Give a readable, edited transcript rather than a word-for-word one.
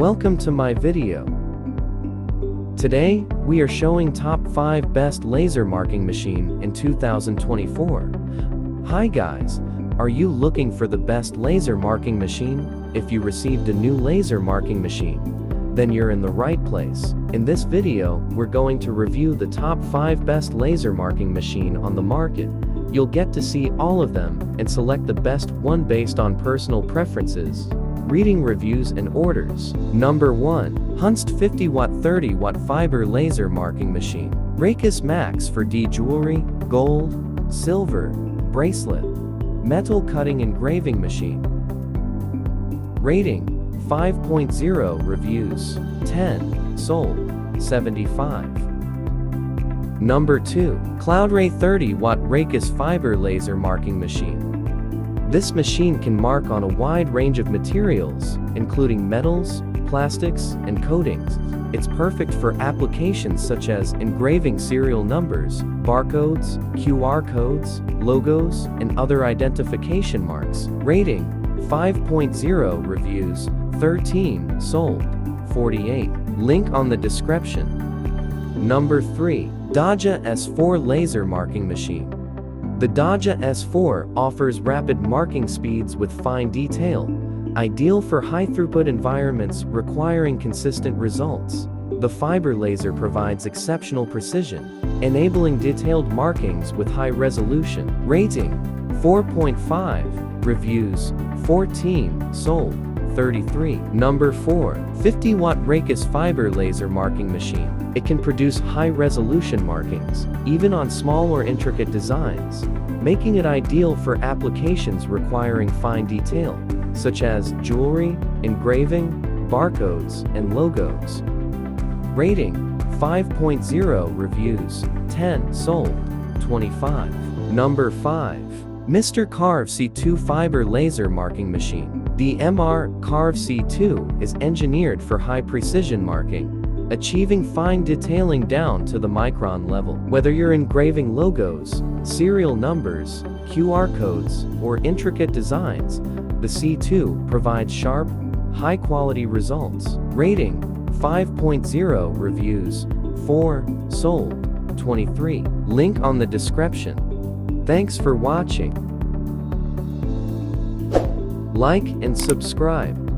Welcome to my video. Today, we are showing top 5 best laser marking machine in 2024. Hi guys, are you looking for the best laser marking machine? If you received a new laser marking machine, then you're in the right place. In this video, we're going to review the top 5 best laser marking machine on the market. You'll get to see all of them and select the best one based on personal preferences. Reading reviews and orders. Number 1. Hunst 50-watt 30-watt fiber laser marking machine. Raycus Max for D jewelry, gold, silver, bracelet, metal cutting engraving machine. Rating 5.0. Reviews 10. Sold 75. Number 2. CloudRay 30-watt Raycus fiber laser marking machine. This machine can mark on a wide range of materials, including metals, plastics, and coatings. It's perfect for applications such as engraving serial numbers, barcodes, QR codes, logos, and other identification marks. Rating 5.0. Reviews 13. Sold 48. Link on the description. Number 3. Daja S4 laser marking machine. The Daja S4 offers rapid marking speeds with fine detail, ideal for high-throughput environments requiring consistent results. The fiber laser provides exceptional precision, enabling detailed markings with high resolution. Rating 4.5. Reviews 14. Sold 33. Number 4. 50-watt Raycus fiber laser marking machine. It can produce high-resolution markings, even on small or intricate designs, making it ideal for applications requiring fine detail, such as jewelry, engraving, barcodes, and logos. Rating 5.0. Reviews 10. Sold 25. Number 5. Mr. Carve C2 fiber laser marking machine. The Mr. Carve C2 is engineered for high-precision marking, achieving fine detailing down to the micron level. Whether you're engraving logos, serial numbers, QR codes, or intricate designs, the C2 provides sharp, high-quality results. Rating 5.0. Reviews 4. Sold 23. Link on the description. Thanks for watching. Like and subscribe.